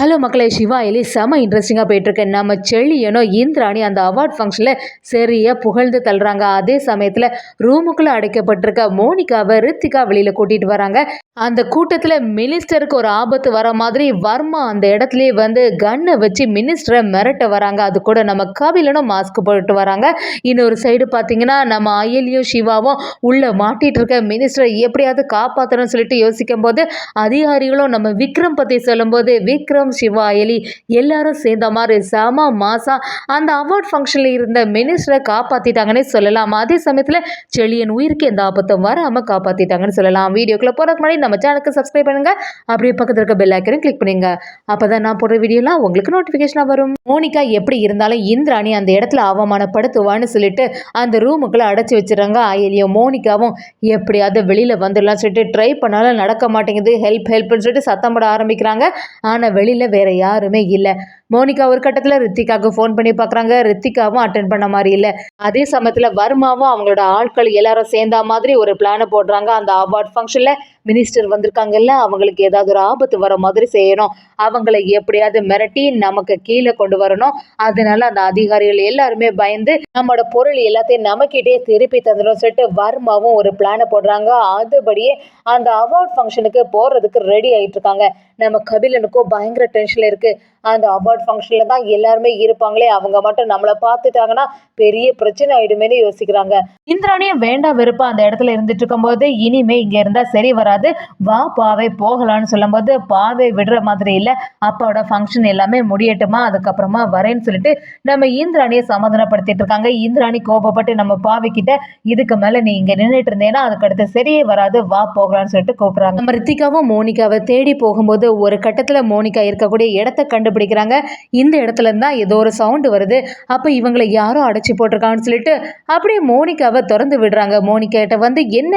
Hello மக்களே, சிவா எலி செம இன்ட்ரெஸ்டிங்காக போயிட்டுருக்கு. நம்ம செழியனோ இந்திராணி அந்த அவார்ட் ஃபங்க்ஷனில் சரியாக புகழ்ந்து தள்ளுறாங்க. அதே சமயத்தில் ரூமுக்குள்ளே அடைக்கப்பட்டிருக்க மோனிகாவை ரித்திகா வெளியில் கூட்டிகிட்டு வராங்க. அந்த கூட்டத்தில் மினிஸ்டருக்கு ஒரு ஆபத்து வர மாதிரி வர்மா அந்த இடத்துலயே வந்து கன்னை வச்சு மினிஸ்டரை மிரட்ட வராங்க. அது கூட நம்ம கபிலனும் மாஸ்க் போட்டு வராங்க. இன்னொரு சைடு பார்த்தீங்கன்னா நம்ம அயலியும் சிவாவும் உள்ளே மாட்டிகிட்டு இருக்க மினிஸ்டரை எப்படியாவது காப்பாற்றணும்னு சொல்லிட்டு யோசிக்கும் போது அதிகாரிகளும் நம்ம விக்ரம் பற்றி சொல்லும்போது விக்ரம் சிவா எலி எல்லாரும் சேர்ந்த மாதிரி செம மாசா அந்த அவார்ட் ஃபங்க்ஷனில் இருந்த மினிஸ்டரை காப்பாற்றிட்டாங்கன்னே சொல்லலாம். அதே சமயத்தில் செழியன் உயிருக்கு எந்த ஆபத்தும் வராமல் காப்பாற்றிட்டாங்கன்னு சொல்லலாம். வீடியோக்குள்ள போகிறதுக்கு முன்னாடி நம்ம சேனலுக்கு சப்ஸ்கிரைப் பண்ணுங்க, அப்படியே பக்கத்தில் இருக்க பெல் ஐக்கனையும் கிளிக் பண்ணுங்க. அப்பதான் நான் போடுற வீடியோலாம் உங்களுக்கு நோட்டிஃபிகேஷனாக வரும். மோனிகா எப்படி இருந்தாலும் இந்திராணி அந்த இடத்துல அவமானப்படுத்துவான்னு சொல்லிட்டு அந்த ரூமுக்குள்ள அடைச்சி வச்சிடறாங்க. அயலியும் மோனிகாவும் எப்படியாவது வெளியில வந்துடலாம் சொல்லிட்டு ட்ரை பண்ணாலும் நடக்க மாட்டேங்குது. ஹெல்ப் ஹெல்ப்னு சொல்லிட்டு சத்தம் போட ஆரம்பிக்கிறாங்க. ஆனால் வெளியில் வேற யாருமே இல்லை. மோனிகா ஒரு கட்டத்தில் ரித்திகாவுக்கு ஃபோன் பண்ணி பார்க்குறாங்க. ரித்திகாவும் அட்டென்ட் பண்ண மாதிரி இல்லை. அதே சமயத்தில் வர்மாவும் அவங்களோட ஆட்கள் எல்லாரும் சேர்ந்தா மாதிரி ஒரு பிளானை போடுறாங்க. அந்த அவார்ட் ஃபங்க்ஷனில் மினிஸ்டர் வந்திருக்காங்கல்ல, அவங்களுக்கு ஏதாவது ஒரு ஆபத்து வர மாதிரி செய்யணும். அவங்களை எப்படியாவது மிரட்டி நமக்கு கீழே கொண்டு வரணும். அதனால அந்த அதிகாரிகள் எல்லாருமே பயந்து நம்மளோட பொருள் எல்லாத்தையும் நமக்கிட்டே திருப்பி தந்துடும் சொல்லிட்டு வர்மாவும் ஒரு பிளானை போடுறாங்க. அதுபடியே அந்த அவார்ட் ஃபங்க்ஷனுக்கு போகிறதுக்கு ரெடி ஆகிட்டு இருக்காங்க. நம்ம கபிலனுக்கும் பயங்கர டென்ஷனில் இருக்குது. அந்த அவார்ட் ஃபங்க்ஷனில் தான் எல்லாருமே இருப்பாங்களே, அவங்க மட்டும் நம்மளை பார்த்துட்டாங்கன்னா பெரிய பிரச்சனை ஆயிடுமேனு யோசிக்கிறாங்க. இந்திராணியும் வேண்டாம் வெறுப்பா அந்த இடத்துல இருந்துட்டு இருக்கும்போது இனிமே இங்க இருந்தா சரி வராது, வா பாவை போகலான்னு சொல்லும் போது பாவை விடுற மாதிரி இல்லை. அப்பாவோட ஃபங்க்ஷன் எல்லாமே முடியட்டுமா, அதுக்கப்புறமா வரேன்னு சொல்லிட்டு நம்ம இந்திராணியை சமாதானப்படுத்திட்டு இருக்காங்க. இந்திராணி கோபப்பட்டு நம்ம பாவை கிட்ட இதுக்கு மேல நீ இங்க நின்றுட்டு இருந்தேன்னா அதுக்கு அடுத்து சரியே வராது, வா போகலான்னு சொல்லிட்டு கூப்பிடுறாங்க. நம்ம ரித்திகாவும் மோனிகாவை தேடி போகும்போது ஒரு கட்டத்துல மோனிகா இருக்கக்கூடிய இடத்த கண்டுபிடிக்கிறாங்க. இந்த இடத்துல இருந்தா ஏதோ ஒரு சவுண்டு வருது. அப்ப இவங்களை யாரும் அடைச்சி போட்டிருக்காங்கன்னு சொல்லிட்டு அப்படியே மோனிகாவை திறந்து விடுறாங்க. மோனிகா கிட்ட வந்து என்ன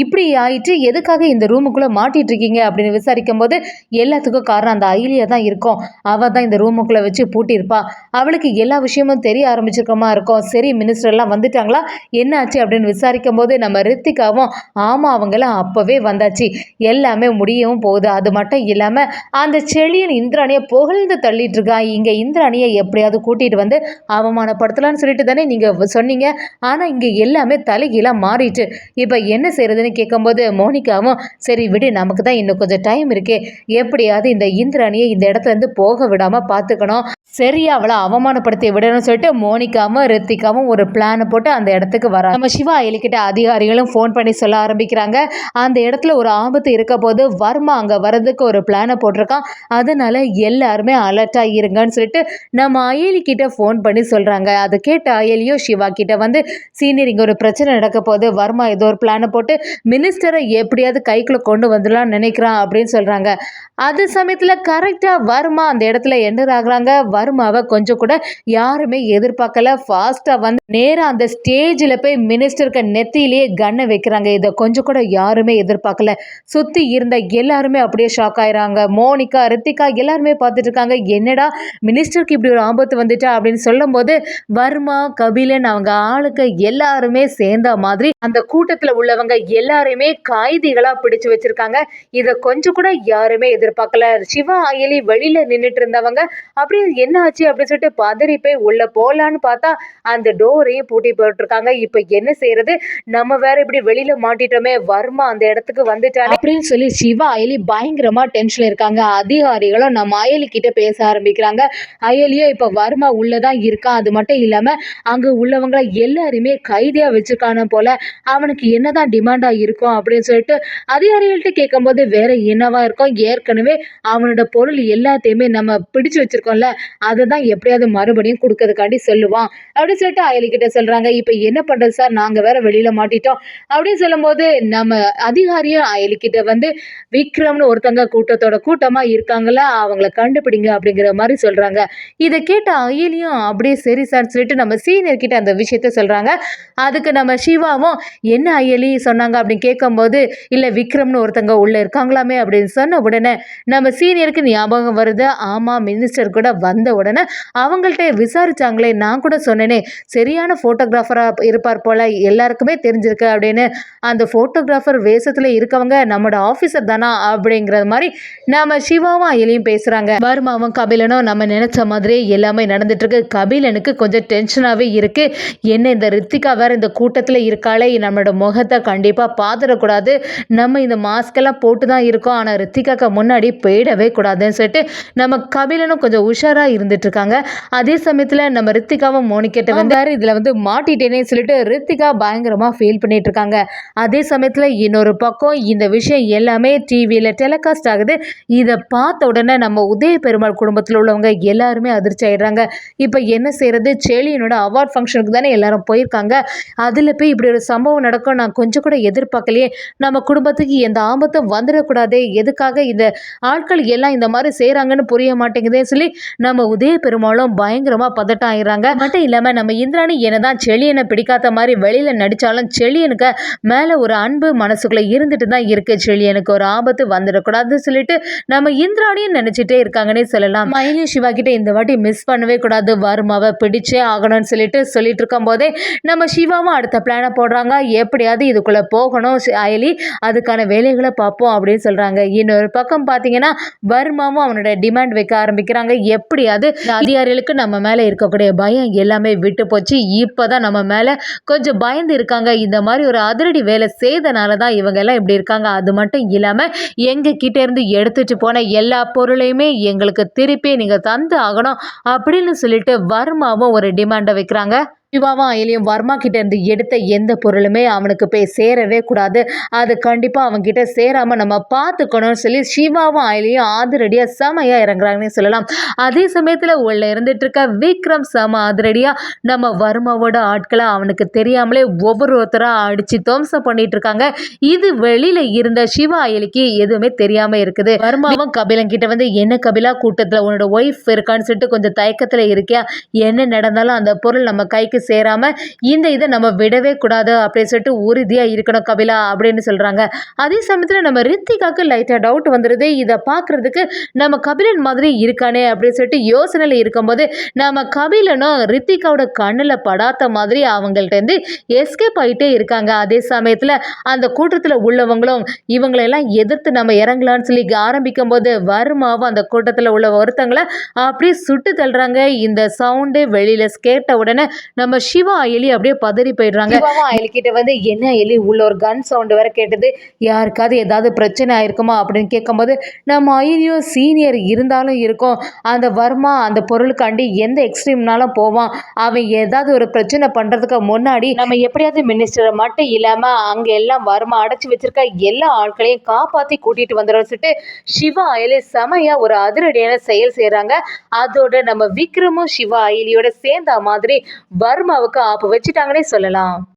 இப்படி ஆயிட்டு, எதுக்காக இந்த ரூமுக்குள்ள மாட்டிட்டு இருக்கீங்க அப்படின்னு விசாரிக்கும் போது எல்லாத்துக்கும் காரணம் அந்த அயிலியா தான் இருக்கும். அவ தான் இந்த ரூமுக்குள்ள வச்சு பூட்டியிருப்பா. அவளுக்கு எல்லா விஷயமும் தெரிய ஆரம்பிச்சிருக்கமா இருக்கும். சரி, மினிஸ்டர் எல்லாம் வந்துட்டாங்களா, என்ன ஆச்சு அப்படின்னு விசாரிக்கும் போது நம்ம ரித்திகாவும் ஆமா அவங்களாம் அப்பவே வந்தாச்சு, எல்லாமே முடியவும் போகுது. அது மட்டும் இல்லாம அந்த செழியன் இந்திராணியை புகழ்ந்து தள்ளிட்டு இருக்கா. இங்க இந்திராணியை எப்படியாவது கூட்டிட்டு வந்து அவமானப்படுத்தலான்னு சொல்லிட்டு தானே நீங்க சொன்னீங்க. ஆனா இங்க எல்லாமே தலைகீழா மாறிட்டு இப்ப என்ன செய்யறதுன்னு கேட்கும்போது மோனிகாவும் சரி விடு, நமக்கு தான் இன்னும் கொஞ்சம் டைம் இருக்கே, எப்படியாவது இந்த இந்திராணியை இந்த இடத்துல இருந்து போக விடாம பாத்துக்கணும், சரியா அவளை அவமானப்படுத்தி விடணும்னு சொல்லிட்டு மோனிகாவும் ரித்திகாவும் ஒரு பிளான் போட்டு அந்த இடத்துக்கு வர நம்ம சிவா எலிக்கிட்ட அதிகாரிகளும் ஃபோன் பண்ணி சொல்ல ஆரம்பிக்கிறாங்க. அந்த இடத்துல ஒரு ஆபத்து இருக்க போது வர்மா அங்க வர்றதுக்கு ஒரு பிளானை போட்டிருக்கான். அதனால எல்லாருமே அலர்ட்டா இருங்கன்னு சொல்லிட்டு நம்ம அயலி கிட்ட ஃபோன் பண்ணி சொல்றாங்க. அதை கேட்ட அயலியோ சிவா கிட்ட வந்து சீனியர் இங்க ஒரு பிரச்சனை நடக்க போது, வர்மா ஏதோ ஒரு பிளானை போட்டு மினிஸ்டரை எப்படியாவது கைக்குள்ள கொண்டு வந்துடலாம்னு நினைக்கிறான் அப்படின்னு சொல்றாங்க. அது சமயத்துல கரெக்டா வர்மா அந்த இடத்துல என்டர் ஆகுறாங்க. வர்மாவை கொஞ்சம் கூட யாருமே எதிர்பார்க்கல. ஃபாஸ்டா வந்து நேரா அந்த ஸ்டேஜில் போய் மினிஸ்டருக்கு நெத்தியிலேயே கன்னை வைக்கிறாங்க. இதை கொஞ்சம் கூட யாருமே எதிர்பார்க்கல. சுத்தி இருந்த எல்லாருமே அப்படியே ஷாக் ஆயிராங்க. மோனிகா ரித்திகா எல்லாருமே பார்த்துட்டு இருக்காங்க. என்னடா மினிஸ்டருக்கு இப்படி ஒரு ஆபத்து வந்துட்டா அப்படின்னு சொல்லும் போது வர்மா கபிலன் அவங்க ஆளுக்கு எல்லாருமே சேர்ந்த மாதிரி அந்த கூட்டத்துல உள்ளவங்க எல்லாரையுமே கைதிகளா பிடிச்சு வச்சிருக்காங்க. இதை கொஞ்சம் கூட யாருமே எதிர்பார்க்கல. சிவா அயலி வெளியில நின்றுட்டு இருந்தவங்க அப்படியே என்ன ஆச்சு அப்படின்னு சொல்லிட்டு பதறி போய் உள்ள போலான்னு பார்த்தா அந்த டோரையும் பூட்டி போட்டிருக்காங்க. இப்ப என்ன செய்யறது, நம்ம வேற இப்படி வெளியில மாட்டிட்டோமே, வர்மா அந்த இடத்துக்கு வந்துட்டாங்க அப்படின்னு சொல்லி சிவா அயலி பயங்கரமா டென்ஷன்ல இருக்காங்க. அதிகாரிகளும் நம்ம அயலி கிட்ட பேச ஆரம்பிக்கிறாங்க. அயலியோ இப்ப வர்மா உள்ளதான் இருக்கான், அது மட்டும் இல்லாம அங்க உள்ளவங்க எல்லாருமே கைதியா வச்சிருக்கான போல, அவனுக்கு என்னதான் டிமாண்டா இருக்கும் அப்படின்னு சொல்லிட்டு அதிகாரிகள்கிட்ட கேட்கும் போது வேற என்னவா இருக்கும், ஏற்கனவே அவனோட பொருள் எல்லாத்தையுமே நம்ம பிடிச்சு வச்சிருக்கோம்ல, அதை தான் எப்படியாவது மறுபடியும் கொடுக்கறதுக்காண்டி சொல்லுவான் அப்படின்னு சொல்லிட்டு அயலிக்கிட்ட சொல்றாங்க. இப்ப என்ன பண்றது சார், நாங்க வேற வெளியில மாட்டிட்டோம் அப்படின்னு சொல்லும் போது நம்ம அதிகாரியும் அயலிக்கிட்ட வந்து விக்ரம்னு ஒருத்தங்க கூட்டத்தோட கூட்டமா இருக்காங்களா, அவங்கள கண்டுபிடிங்க அப்படிங்கிற மாதிரி சொல்றாங்க. இதை கேட்ட அயலியும் அப்படியே சரி சார் சொல்லிட்டு நம்ம சீனியர் கிட்ட அந்த விஷயத்த சொல்றாங்க. அதுக்கு நம்ம சிவாவும் என்ன அயலி சொன்னாங்க அப்படின்னு கேட்கும்போது இல்ல விக்ரம்னு ஒருத்தங்க உள்ள இருக்காங்களாமே அப்படின்னு சொன்ன உடனே நம்ம சீனியருக்கு ஞாபகம் வருது. ஆமா, மினிஸ்டர் கூட வந்த உடனே அவங்கள்ட்ட விசாரிச்சாங்களே, நான் கூட சொன்னேனே சரியான போட்டோகிராஃபரா இருப்பார் போல, எல்லாருக்குமே தெரிஞ்சிருக்கு அப்படின்னு. அந்த போட்டோகிராஃபர் வேஷத்துல இருக்கவங்க நம்மளோட ஆபீசர் தானா அப்படிங்கிற மாதிரி நாம சிவாவும் அயலியும் பேசுறாங்க. வர்மாவும் கபிலனும் நம்ம நினைச்ச மாதிரி எல்லாமே நடந்துட்டு இருக்கு. கபிலனுக்கு கொஞ்சம் டென்ஷனாவே இருக்கு. என்ன இந்த ரித்திகா வேற இந்த கூட்டத்துல இருக்காளே, நம்மளோட முகத்தை கண்டிப்பா பாத்துடக்கூடாது, நம்ம இந்த மாஸ்க் எல்லாம் போட்டு தான் இருக்கோம், ஆனா ரித்திகாக்கு முன்னாடி போயிடவே கூடாதுன்னு சொல்லிட்டு நம்ம கபிலனும் கொஞ்சம் உஷாரா இருந்துட்டு இருக்காங்க. அதே சமயத்துல நம்ம ரித்திகாவும் மோனிகிட்ட வந்தாரு, இதுல மாட்டிட்டேனே சொல்லிட்டு ரித்திகா பயங்கரமா ஃபீல் பண்ணிட்டு இருக்காங்க. அதே சமயத்துல இன்னொரு பக்கம் இந்த விஷயம் எல்லாமே டிவியில டெலிகாஸ்ட் ஆகுது. இதை பார்த்த உடனே நம்ம உதய பெருமாள் குடும்பத்தில் உள்ளவங்க எல்லாருமே அதிர்ச்சி ஆயிடுறாங்க. இப்போ என்ன செய்யறது, செழியனோட அவார்ட் ஃபங்க்ஷனுக்கு தானே எல்லாரும் போயிருக்காங்க, அதில் போய் இப்படி ஒரு சம்பவம் நடக்கும் நான் கொஞ்சம் கூட எதிர்பார்க்கலையே, நம்ம குடும்பத்துக்கு எந்த ஆபத்தும் வந்துடக்கூடாது, எதுக்காக இந்த ஆட்கள் எல்லாம் இந்த மாதிரி செய்கிறாங்கன்னு புரிய மாட்டேங்குதே சொல்லி நம்ம உதய பெருமாளும் பயங்கரமாக பதட்டம் ஆயிடுறாங்க. மட்டும் இல்லாமல் நம்ம இந்திராணி என்னதான் செழியனை பிடிக்காத மாதிரி வெளியில் நடித்தாலும் செழியனுக்கு மேலே ஒரு அன்பு மனசுக்குள்ளே இருந்துட்டு தான் இருக்கு. செழியனுக்கு ஒரு ஆபத்து வந்துடக்கூடாதுன்னு சொல்லிட்டு நம்ம இந்திராணியும் நினச்சிட்டே இருக்காங்கன்னே சொல்லலாம். மயிலும் சிவா கிட்ட இந்த வாட்டி மிஸ் பண்ணவே கூடாது, வர்மாவை பிடிச்சே ஆகணும்னு சொல்லிட்டு இருக்கும் போதே நம்ம சிவாவும் அடுத்த பிளானை போடுறாங்க. எப்படியாவது இதுக்குள்ள போகணும் அயலி, அதுக்கான வேலைகளை பார்ப்போம் அப்படின்னு சொல்றாங்க. இன்னொரு பக்கம் பார்த்தீங்கன்னா வர்மாவும் அவனோட டிமாண்ட் வைக்க ஆரம்பிக்கிறாங்க. எப்படியாவது அதிகாரிகளுக்கு நம்ம மேல இருக்கக்கூடிய பயம் எல்லாமே விட்டு போச்சு, இப்பதான் நம்ம மேல கொஞ்சம் பயந்து இருக்காங்க, இந்த மாதிரி ஒரு அதிரடி வேலை செய்தனால தான் இவங்க எல்லாம் இப்படி இருக்காங்க. அது மட்டும் இல்லாம எங்க கிட்ட இருந்து எடுத்துட்டு போன எல்லா பொருளையுமே எங்களுக்கு திருப்பி நீங்க தந்து ஆகணும் அப்படின்னு சொல்லிட்டு வர்மாவும் ஒரு டிமாண்டை வைக்கிறாங்க. சிவாவும் அயலியும் வர்மா கிட்ட இருந்து எடுத்த எந்த பொருளுமே அவனுக்கு போய் சேரவே கூடாது, அது கண்டிப்பா அவன்கிட்ட சேராம நம்ம பார்த்துக்கணும்னு சொல்லி சிவாவும் அயலியும் அதிரடியா செமையா இறங்குறாங்கன்னு சொல்லலாம். அதே சமயத்துல உள்ள இருந்துட்டு இருக்க விக்ரம் செம அதிரடியா நம்ம வர்மாவோட ஆட்களை அவனுக்கு தெரியாமலே ஒவ்வொருத்தரா அடிச்சு துவம்சம் பண்ணிட்டு இருக்காங்க. இது வெளியில இருந்த சிவா அயலிக்கு எதுவுமே தெரியாம இருக்குது. வர்மாவும் கபிலன் கிட்ட என்ன கபிலா, கூட்டத்துல உன்னோட ஒய்ஃப் இருக்கான்னு சொல்லிட்டு கொஞ்சம் தயக்கத்துல இருக்கியா, என்ன நடந்தாலும் அந்த பொருள் நம்ம கைக்கு சேராம இந்த இதை நம்ம விடவே கூடாது அப்படின்னு சொல்லிட்டு உறுதியா இருக்கணும் கபிலா அப்படின்னு சொல்றாங்க. அதே சமயத்துல நம்ம ரித்திகாக்கு லைட்டா டவுட் வந்துருது, இதை பாக்குறதுக்கு நம்ம கபிலன் மாதிரி இருக்கானே அப்படின்னு சொல்லிட்டு யோசனையில இருக்கும்போது நம்ம கபிலனும் ரித்திகாவோட கண்ணுல படாத மாதிரி அவங்கள்ட்ட இருந்து எஸ்கேப் ஆயிட்டே இருக்காங்க. அதே சமயத்துல அந்த கூட்டத்துல உள்ளவங்களும் இவங்களெல்லாம் எதிர்த்து நம்ம இறங்கலான்னு சொல்லி ஆரம்பிக்கும் போது வர்மாவும் அந்த கூட்டத்துல உள்ள ஒருத்தங்களை அப்படியே சுட்டு தள்ளுறாங்க. இந்த சவுண்டு வெளியில கேட்ட உடனே நம்ம சிவா அயலி அப்படியே பதறி போயிடுறாங்க. அயலி கிட்ட என்ன அயலி, உள்ள ஒரு கன் சவுண்டு வேற கேட்டது, யாருக்காவது ஏதாவது பிரச்சனை ஆயிருக்குமா அப்படின்னு கேட்கும்போது நம்ம அயலியும் சீனியர் இருந்தாலும் இருக்கும், அந்த வர்மா அந்த பொருளுக்காண்டி எந்த எக்ஸ்ட்ரீம்னாலும் போவான், அவன் ஏதாவது ஒரு பிரச்சனை பண்றதுக்கு முன்னாடி நம்ம எப்படியாவது மினிஸ்டரை மட்டும் இல்லாம அங்க எல்லாம் வர்மா அடைச்சு வச்சிருக்க எல்லா ஆட்களையும் காப்பாத்தி கூட்டிட்டு வந்துடும் சொல்லிட்டு சிவா அயலி செமையா ஒரு அதிரடியான செயல் செய்யறாங்க. அதோட நம்ம விக்ரமும் சிவா அயலியோட சேர்ந்த மாதிரி வர்மாவுக்கு ஆப்பு வச்சுட்டாங்கன்னே சொல்லலாம்.